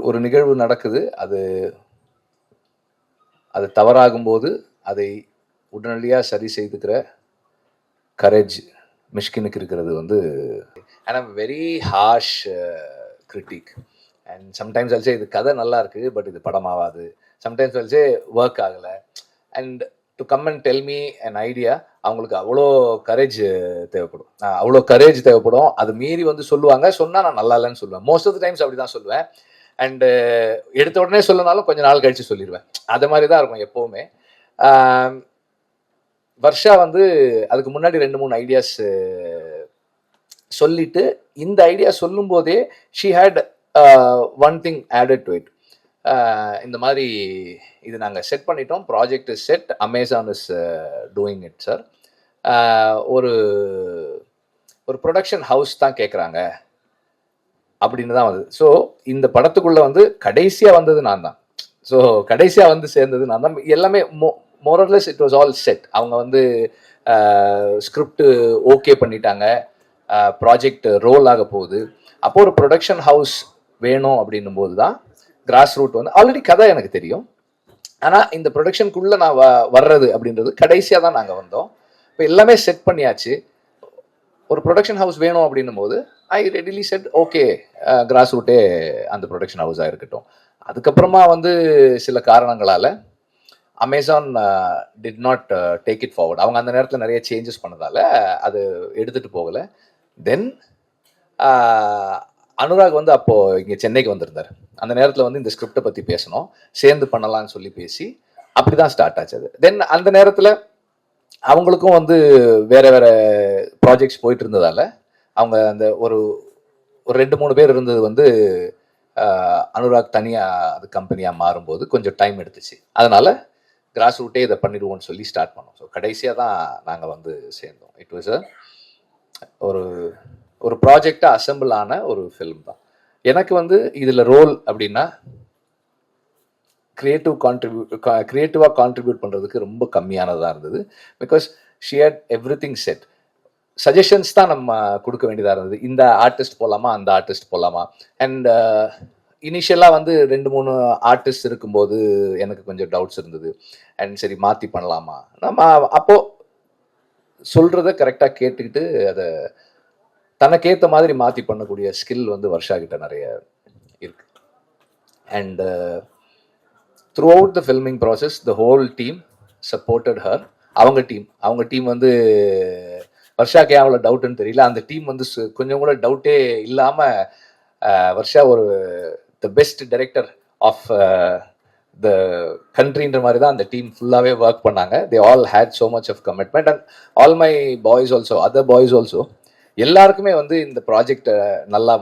ஒரு நிகழ்வு நடக்குது, அது அது தவறாகும்போது அதை உடனடியாக சரி செய்துக்கிற கரேஜ் மிஷ்கினுக்கு இருக்கிறது வந்து, and I'm very harsh critic. And sometimes also இது கதை நல்லா இருக்கு, பட் இது படம் ஆகாது. சம்டைம்ஸ் ஆல்சோ ஒர்க் ஆகலை. And to come and tell me an idea, அவங்களுக்கு அவ்வளோ கரேஜ் தேவைப்படும், அவ்வளோ கரேஜ் தேவைப்படும். அது மீறி வந்து சொல்லுவாங்க, சொன்னால் நான் நல்லா இல்லைன்னு சொல்லுவேன். மோஸ்ட் ஆஃப் த டைம்ஸ் அப்படி தான் சொல்லுவேன். அண்டு எடுத்த உடனே சொல்லனாலும் கொஞ்சம் நாள் கழித்து சொல்லிடுவேன். அது மாதிரி தான் இருக்கும் எப்போவுமே. வர்ஷா வந்து அதுக்கு முன்னாடி 2-3 ஐடியாஸ் சொல்லிட்டு, இந்த ஐடியா சொல்லும் போதே she had one thing added to it. இந்த மாதிரி இது நாங்கள் செட் பண்ணிட்டோம், project is set, Amazon is doing it sir. ஒரு ஒரு ப்ரொடக்ஷன் ஹவுஸ் தான் கேட்குறாங்க அப்படின்னு தான் வந்தது. ஸோ இந்த படத்துக்குள்ளே வந்து கடைசியாக வந்தது நான் தான். ஸோ கடைசியாக வந்து சேர்ந்தது நான் தான். எல்லாமே more or less it was all set. அவங்க வந்து ஸ்கிரிப்ட் ஓகே பண்ணிட்டாங்க, ப்ராஜெக்ட் ரோல் ஆக போகுது. அப்போ ஒரு ப்ரொடக்ஷன் ஹவுஸ் வேணும் அப்படின்னும் போது தான் கிராஸ் ரூட் வந்து, ஆல்ரெடி கதை எனக்கு தெரியும், ஆனால் இந்த ப்ரொடக்ஷனுக்குள்ளே நான் வர்றது அப்படின்றது கடைசியாக தான் நாங்கள் வந்தோம். இப்போ எல்லாமே செட் பண்ணியாச்சு. ஒரு ப்ரொடக்ஷன் ஹவுஸ் வேணும் அப்படின்னும் போது ஐ ரெடிலி செட் ஓகே, கிராஸ் ரூட்டே அந்த ப்ரொடக்ஷன் ஹவுஸாக இருக்கட்டும். அதுக்கப்புறமா வந்து சில காரணங்களால் Amazon did not take it forward. அவங்க அந்த நேரத்தில் நிறைய சேஞ்சஸ் பண்ணதால் அது எடுத்துகிட்டு போகலை. தென் அனுராக் வந்து அப்போது இங்கே சென்னைக்கு வந்திருந்தார். அந்த நேரத்தில் வந்து இந்த ஸ்கிரிப்டை பற்றி பேசணும், சேர்ந்து பண்ணலான்னு சொல்லி பேசி அப்படி தான் ஸ்டார்ட் ஆச்சு அது. தென் அந்த நேரத்தில் அவங்களுக்கும் வந்து வேறு வேறு ப்ராஜெக்ட்ஸ் போயிட்டு இருந்ததால் அவங்க அந்த ஒரு 2-3 பேர் இருந்தது வந்து அனுராக் தனியாக அது கம்பெனியாக மாறும்போது கொஞ்சம் டைம் எடுத்துச்சு. அதனால் கிராஸ் ரூட்டே இதை பண்ணிடுவோம்னு சொல்லி ஸ்டார்ட் பண்ணோம். ஸோ கடைசியாக தான் நாங்கள் வந்து சேர்ந்தோம். இட் வாஸ் ஒரு ஒரு ப்ராஜெக்டாக அசம்பிள் ஆன ஒரு ஃபிலிம் தான். எனக்கு வந்து இதில் ரோல் அப்படின்னா கிரியேட்டிவாக கான்ட்ரிபியூட் பண்ணுறதுக்கு ரொம்ப கம்மியானதாக இருந்தது. Because she had everything set. Suggestions தான் நம்ம கொடுக்க வேண்டியதாக இருந்தது. இந்த ஆர்டிஸ்ட் போகலாமா, அந்த ஆர்டிஸ்ட் போகலாமா. அண்ட் இனிஷியலாக வந்து 2-3 ஆர்டிஸ்ட் இருக்கும்போது எனக்கு கொஞ்சம் டவுட்ஸ் இருந்தது. அண்ட் சரி மாற்றி பண்ணலாமா, நம்ம அப்போது சொல்கிறத கரெக்டாக கேட்டுக்கிட்டு அதை தனக்கேற்ற மாதிரி மாற்றி பண்ணக்கூடிய ஸ்கில் வந்து வர்ஷா கிட்ட நிறைய இருக்கு. And through out the filming process the whole team supported her. அவங்க டீம் வந்து வர்ஷாக்கே அவ்வளோ டவுட்டுன்னு தெரியல, அந்த டீம் வந்து கொஞ்சம் கூட டவுட்டே இல்லாமல் வர்ஷா ஒரு the best director of the கண்ட்ரின்ற மாதிரி தான் அந்த டீம் ஃபுல்லாகவே ஒர்க் பண்ணாங்க. They all had so much of commitment. And all my boys also, other boys also, எல்லாருக்குமே வந்து இந்த ப்ராஜெக்ட் நல்லா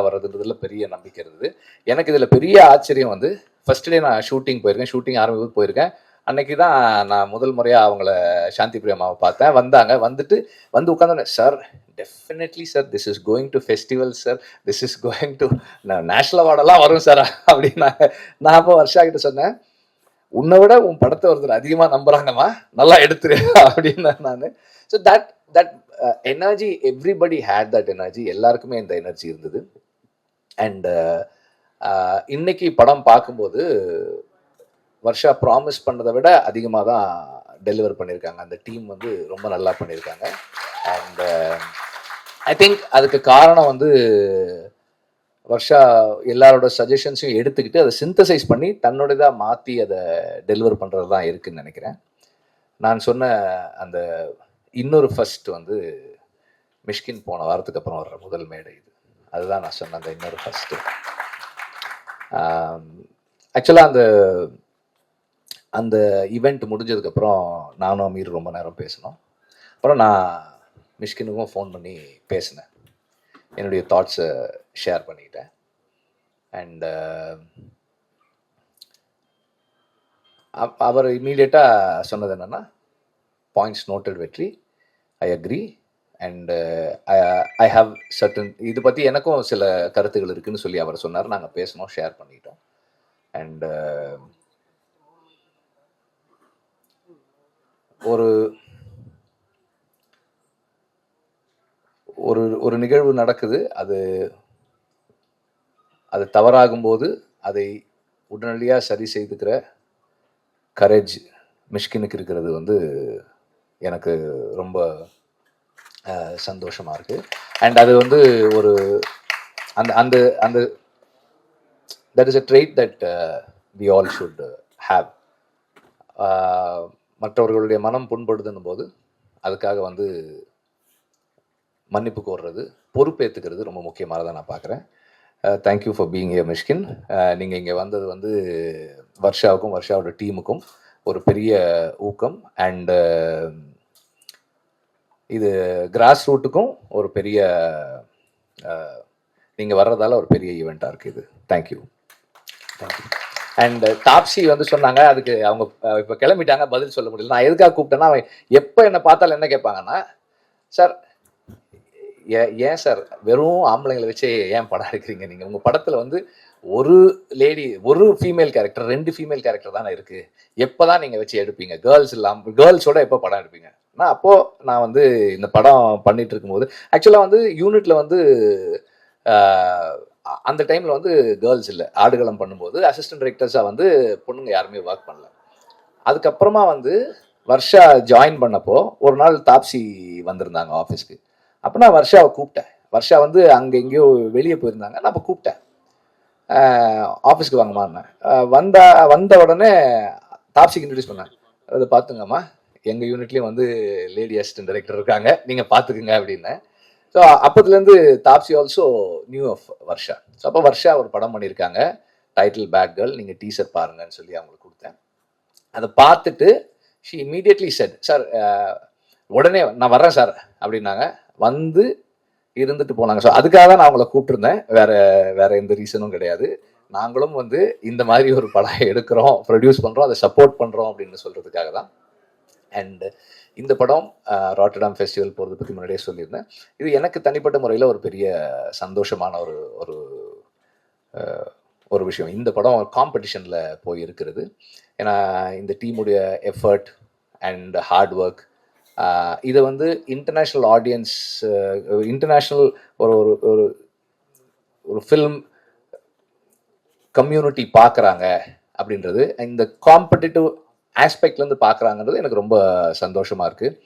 வருதுன்றதுல பெரிய நம்பிக்கை இருந்தது. எனக்கு இதில் பெரிய ஆச்சரியம் வந்து ஃபர்ஸ்ட் டே நான் ஷூட்டிங் ஆரம்பிக்கும் போயிருக்கேன். அன்னைக்கு தான் நான் முதல் முறையாக அவங்கள சாந்தி பிரியமாவை பார்த்தேன். வந்துட்டு உட்காந்து, sir definitely sir, this is going to festival sir, this is going to national அவார்டெல்லாம் வரும் சார் அப்படின்னு நான் அப்போ வர்ஷா கிட்ட சொன்னேன், உன்னை விட உன் படத்தை ஒருத்தர் அதிகமாக நம்புறாங்கம்மா, நல்லா எடுத்துரு அப்படின்னு நான். So that energy, everybody had that energy. எல்லாருக்குமே இந்த எனர்ஜி இருந்தது. அண்ட் இன்னைக்கு படம் பார்க்கும்போது வர்ஷா ப்ராமிஸ் பண்ணதை விட அதிகமாக தான் டெலிவர் பண்ணியிருக்காங்க. அந்த டீம் வந்து ரொம்ப நல்லா பண்ணியிருக்காங்க. அண்ட் ஐ திங்க் அதுக்கு காரணம் வந்து வர்ஷா எல்லாரோட சஜஷன்ஸையும் எடுத்துக்கிட்டு அதை சிந்தசைஸ் பண்ணி தன்னோடதாக மாற்றி அதை டெலிவர் பண்ணுறது தான் இருக்குதுன்னு நினைக்கிறேன். நான் சொன்ன அந்த இன்னொரு ஃபர்ஸ்ட் வந்து மிஷ்கின் போன வாரத்துக்கு அப்புறம் வர்ற முதல் மேடை இது. அதுதான் நான் சொன்ன அந்த இன்னொரு ஃபர்ஸ்ட்டு. ஆக்சுவலாக அந்த ஈவெண்ட் முடிஞ்சதுக்கப்புறம் நானும் அமீர் ரொம்ப நேரம் பேசினோம். அப்புறம் நான் மிஷ்கினுக்கும் ஃபோன் பண்ணி பேசினேன், என்னுடைய தாட்ஸை ஷேர் பண்ணிக்கிட்டேன். அண்ட் அவர் இம்மீடியட்டாக சொன்னது என்னென்னா, பாயிண்ட்ஸ் நோட்டட் வெற்றி, I agree and I have certain, இது பற்றி எனக்கும் சில கருத்துகள் இருக்குதுன்னு சொல்லி அவர் சொன்னார். நாங்கள் பேசணும், ஷேர் பண்ணிட்டோம். அண்ட் ஒரு ஒரு நிகழ்வு நடக்குது, அது அது தவறாகும்போது அதை உடனடியாக சரி செய்துக்கிற கரேஜ் மிஷ்கினுக்கு இருக்கிறது வந்து எனக்கு ரொம்ப சந்தோஷமாக இருக்குது. அண்ட் அது வந்து ஒரு அந்த அந்த அந்த that is a trait that we all should have. மற்றவர்களுடைய மனம் புண்படுதுன்னும் போது அதுக்காக வந்து மன்னிப்பு கோர்றது, பொறுப்பேற்றுக்கிறது ரொம்ப முக்கியமானதாக நான் பார்க்குறேன். Thank you for being here Mysskin. நீங்கள் இங்கே வந்தது வந்து வர்ஷாவுக்கும் வர்ஷாவோட டீமுக்கும் ஒரு பெரிய ஊக்கம். அண்டு இது கிராஸ் ரூட்டுக்கும் ஒரு பெரிய நீங்கள் வர்றதால ஒரு பெரிய ஈவெண்ட்டாக இருக்குது இது. தேங்க்யூ. தேங்க்யூ. அண்ட் தாப்சி வந்து சொன்னாங்க, அதுக்கு அவங்க இப்போ கிளம்பிட்டாங்க, பதில் சொல்ல முடியல. நான் எதுக்காக கூப்பிட்டேன்னா, அவன் எப்போ என்னை பார்த்தாலும் என்ன கேட்பாங்கன்னா, சார் ஏன் சார் வெறும் ஆம்பளைங்களை வச்சே ஏன் படம் எடுக்கிறீங்க நீங்கள்? உங்கள் படத்தில் வந்து ஒரு லேடி, ஒரு ஃபீமேல் கேரக்டர், 2 ஃபீமேல் கேரக்டர் தானே இருக்குது. எப்போ தான் நீங்கள் வச்சு எடுப்பீங்க? கேர்ள்ஸ் இல்லாமல் கேர்ள்ஸோட எப்போ படம் எடுப்பீங்க? நான் வந்து இந்த படம் பண்ணிட்டு இருக்கும்போது ஆக்சுவலாக வந்து யூனிட்டில் வந்து அந்த டைமில் வந்து கேர்ள்ஸ் இல்லை. ஆடுகளம் பண்ணும்போது அசிஸ்டன்ட் டைரக்டர்ஸாக வந்து பொண்ணுங்க யாருமே ஒர்க் பண்ணல. அதுக்கப்புறமா வந்து வர்ஷா ஜாயின் பண்ணப்போ ஒரு நாள் தாப்சி வந்திருந்தாங்க ஆஃபீஸ்க்கு. அப்போ நான் வர்ஷாவை கூப்பிட்டேன். வர்ஷா வந்து அங்கே எங்கேயோ வெளியே போயிருந்தாங்க. நான் அப்போ கூப்பிட்டேன், ஆஃபீஸ்க்கு வாங்கம்மான்னேன். வந்த உடனே தாப்சிக்கு இன்ட்ரடியூஸ் பண்ணேன். அதை பார்த்துங்கம்மா, எங்கள் யூனிட்லேயும் வந்து லேடி அசிஸ்டன்ட் டைரக்டர் இருக்காங்க, நீங்கள் பார்த்துக்குங்க அப்படின்னேன். ஸோ அப்போதுலேருந்து Taapsee also new of Varsha. So அப்போ வர்ஷா ஒரு படம் பண்ணியிருக்காங்க, டைட்டில் பேட் கேர்ள், நீங்கள் டீசர் பாருங்கன்னு சொல்லி அவங்களுக்கு கொடுத்தேன். அதை பார்த்துட்டு ஷி இமீடியட்லி செட், சார் உடனே நான் வர்றேன் சார் அப்படின்னாங்க. வந்து இருந்துட்டு போனாங்க. ஸோ அதுக்காக தான் நான் அவங்கள கூப்பிட்டுருந்தேன், வேற எந்த ரீசனும் கிடையாது. நாங்களும் வந்து இந்த மாதிரி ஒரு படம் எடுக்கிறோம், ப்ரொடியூஸ் பண்ணுறோம், அதை சப்போர்ட் பண்ணுறோம் அப்படின்னு சொல்கிறதுக்காக தான். அண்டு இந்த படம் ராட்டர்டாம் ஃபெஸ்டிவல் போகிறத பற்றி முன்னாடியே சொல்லியிருந்தேன். இது எனக்கு தனிப்பட்ட முறையில் ஒரு பெரிய சந்தோஷமான ஒரு ஒரு விஷயம். இந்த படம் காம்படிஷனில் போய் இருக்கிறது. ஏன்னா இந்த டீமுடைய எஃபர்ட் அண்ட் ஹார்ட் ஒர்க், இதை வந்து இன்டர்நேஷ்னல் ஆடியன்ஸ், இன்டர்நேஷ்னல் ஒரு ஒரு ஒரு ஃபில்ம் கம்யூனிட்டி பார்க்குறாங்க அப்படின்றது, இந்த காம்படிட்டிவ் ஆஸ்பெக்ட்லேருந்து பார்க்குறாங்கன்றது எனக்கு ரொம்ப சந்தோஷமாக இருக்குது.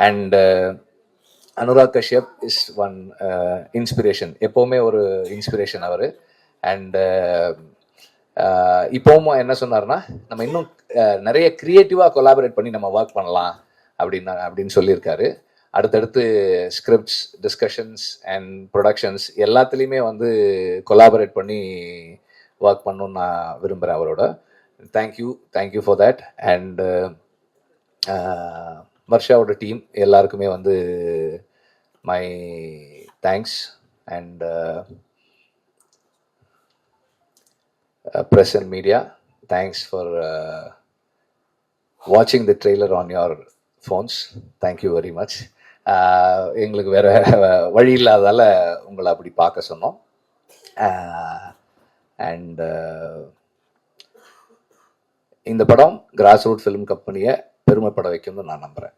And Anurag Kashyap is one inspiration, எப்போவுமே ஒரு இன்ஸ்பிரேஷன் அவர். அண்டு இப்போவும் என்ன சொன்னார்னா, நம்ம இன்னும் நிறைய க்ரியேட்டிவாக கொலாபரேட் பண்ணி நம்ம ஒர்க் பண்ணலாம் அப்படின்னு சொல்லியிருக்காரு. அடுத்தடுத்து ஸ்கிரிப்ட்ஸ், டிஸ்கஷன்ஸ் அண்ட் ப்ரொடக்ஷன்ஸ் எல்லாத்துலேயுமே வந்து கொலாபரேட் பண்ணி ஒர்க் பண்ணணுன்னு நான் விரும்புகிறேன் அவரோட. Thank you for that. அண்ட் வர்ஷாவோட டீம் எல்லாருக்குமே வந்து my thanks. And press and media, thanks for வாட்சிங் the trailer on your phones. Thank you very much. எங்களுக்கு வேறு வழி இல்லாதால் உங்களை அப்படி பார்க்க சொன்னோம். அண்ட் இந்த படம் கிராஸ் ரூட் ஃபிலிம் கம்பெனியை பெருமைப்பட வைக்கும்னு நான் நம்புகிறேன்.